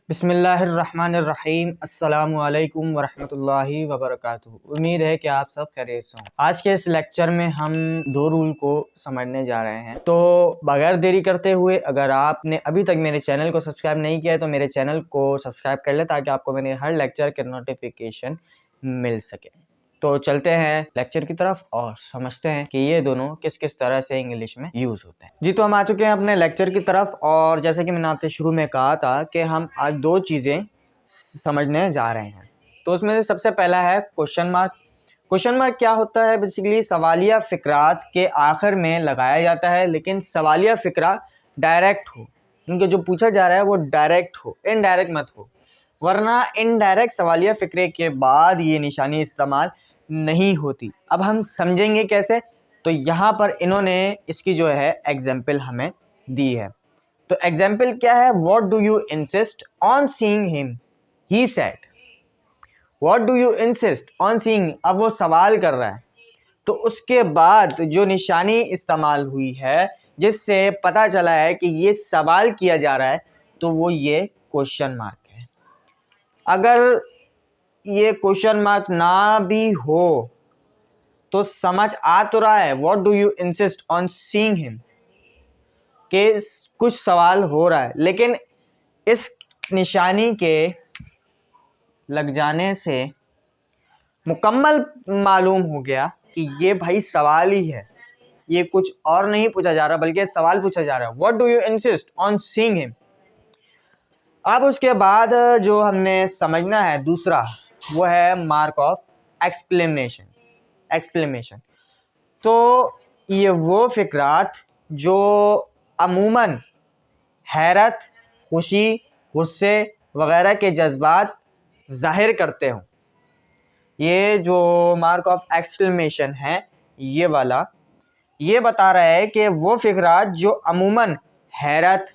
बिस्मिल्लाहिर्रहमानिर्रहीम अस्सलामुअलैकुम वरहमतुल्लाहि वबरकातुहू। उम्मीद है कि आप सब खैरियत से हों। आज के इस लेक्चर में हम दो रूल को समझने जा रहे हैं। तो बगैर देरी करते हुए, अगर आपने अभी तक मेरे चैनल को सब्सक्राइब नहीं किया है तो मेरे चैनल को सब्सक्राइब कर ले, ताकि आपको मेरे हर लेक्चर के नोटिफिकेशन मिल सके। तो चलते हैं लेक्चर की तरफ और समझते हैं कि ये दोनों किस किस तरह से इंग्लिश में यूज़ होते हैं। जी, तो हम आ चुके हैं अपने लेक्चर की तरफ, और जैसे कि मैंने आपसे शुरू में कहा था कि हम आज दो चीज़ें समझने जा रहे हैं। तो उसमें से सबसे पहला है क्वेश्चन मार्क। क्वेश्चन मार्क क्या होता है? बेसिकली सवालिया फ़िक्रात के आखिर में लगाया जाता है, लेकिन सवालिया फ़िक्रा डायरेक्ट हो, क्योंकि जो पूछा जा रहा है वो डायरेक्ट हो, इनडायरेक्ट मत हो। वरना इनडायरेक्ट सवालिया फ़िक्रे के बाद ये निशानी इस्तेमाल नहीं होती। अब हम समझेंगे कैसे। तो यहाँ पर इन्होंने इसकी जो है एग्जाम्पल हमें दी है। तो एग्जाम्पल क्या है? What do you insist on seeing him, he said. What do you insist on seeing, अब वो सवाल कर रहा है, तो उसके बाद जो निशानी इस्तेमाल हुई है जिससे पता चला है कि ये सवाल किया जा रहा है, तो वो ये क्वेश्चन मार्क है। अगर ये क्वेश्चन मार्क ना भी हो तो समझ आ तो रहा है what do you insist on seeing him, के कुछ सवाल हो रहा है, लेकिन इस निशानी के लग जाने से मुकम्मल मालूम हो गया कि ये भाई सवाल ही है, ये कुछ और नहीं पूछा जा रहा बल्कि सवाल पूछा जा रहा है। What do you insist on seeing him. अब उसके बाद जो हमने समझना है दूसरा, वो है मार्क ऑफ एक्सक्लेमेशन। एक्सक्लेमेशन तो ये वो फ़िक्रात जो अमूमन हैरत, खुशी, गुस्से वगैरह के जज्बात ज़ाहिर करते हों। ये जो मार्क ऑफ एक्सक्लेमेशन है ये वाला, ये बता रहा है कि वो फ़िक्रात जो अमूमन हैरत,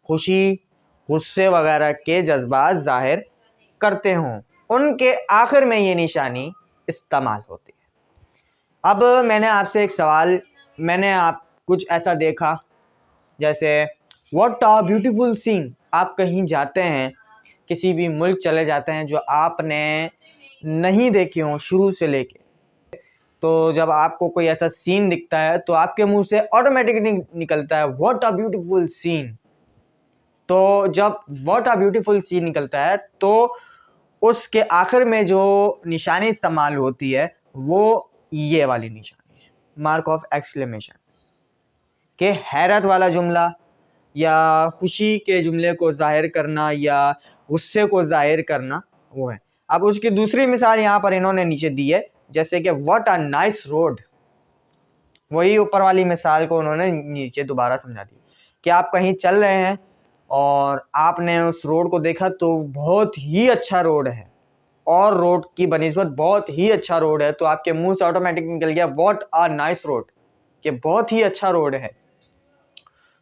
खुशी, गुस्से वगैरह के जज्बात ज़ाहिर करते हों, उनके आखिर में ये निशानी इस्तेमाल होती है। अब मैंने आप कुछ ऐसा देखा, जैसे व्हाट अ ब्यूटीफुल सीन। आप कहीं जाते हैं, किसी भी मुल्क चले जाते हैं जो आपने नहीं देखे हों शुरू से लेके, तो जब आपको कोई ऐसा सीन दिखता है तो आपके मुंह से ऑटोमेटिकली निकलता है व्हाट अ ब्यूटीफुल सीन। तो जब व्हाट अ ब्यूटीफुल सीन निकलता है तो उसके आखिर में जो निशानी इस्तेमाल होती है वो ये वाली निशानी है, मार्क ऑफ एक्सक्लेमेशन। के हैरत वाला जुमला या खुशी के जुमले को जाहिर करना या गुस्से को जाहिर करना वो है। अब उसकी दूसरी मिसाल यहाँ पर इन्होंने नीचे दी है, जैसे कि व्हाट अ नाइस रोड। वही ऊपर वाली मिसाल को उन्होंने नीचे दोबारा समझा दी कि आप कहीं चल रहे हैं और आपने उस रोड को देखा तो बहुत ही अच्छा रोड है, और रोड की बनिस्बत बहुत ही अच्छा रोड है, तो आपके मुंह से ऑटोमेटिक निकल गया व्हाट अ नाइस रोड, कि बहुत ही अच्छा रोड है।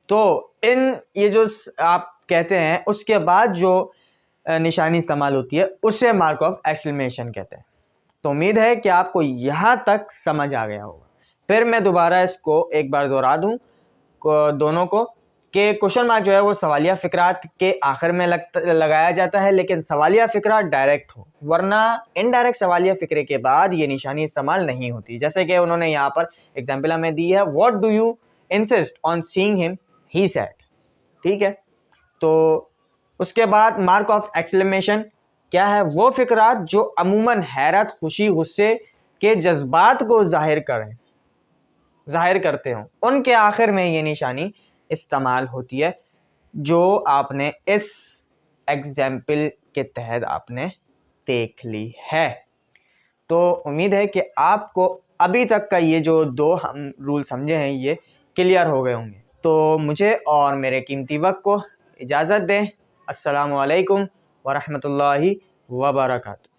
तो ये जो आप कहते हैं उसके बाद जो निशानी इस्तेमाल होती है उसे मार्क ऑफ एक्सक्लेमेशन कहते हैं। तो उम्मीद है कि आपको यहाँ तक समझ आ गया होगा। फिर मैं दोबारा इसको एक बार दोहरा दूँ दोनों को, कि क्वेश्चन मार्क जो है वो सवालिया फ़िक्रात के आखिर में लगाया जाता है, लेकिन सवालिया फ़िक्रा डायरेक्ट हो, वरना इनडायरेक्ट सवालिया फ़िक्रे के बाद ये निशानी इस्तेमाल नहीं होती। जैसे कि उन्होंने यहाँ पर एग्जाम्पल हमें दी है, what do you insist on seeing him, he said. ठीक है, तो उसके बाद मार्क ऑफ एक्सक्लेमेशन क्या है? वो फ़िक्रात जो अमूमन हैरत, खुशी, गुस्से के जज्बात को जाहिर करते हों, उनके आखिर में ये निशानी इस्तेमाल होती है, जो आपने इस एग्जाम्पल के तहत आपने देख ली है। तो उम्मीद है कि आपको अभी तक का ये जो दो हम रूल समझे हैं ये क्लियर हो गए होंगे। तो मुझे और मेरे कीमती वक्त को इजाज़त दें। अस्सलामु अलैकुम वरहमतुल्लाहि वबरकातुहू।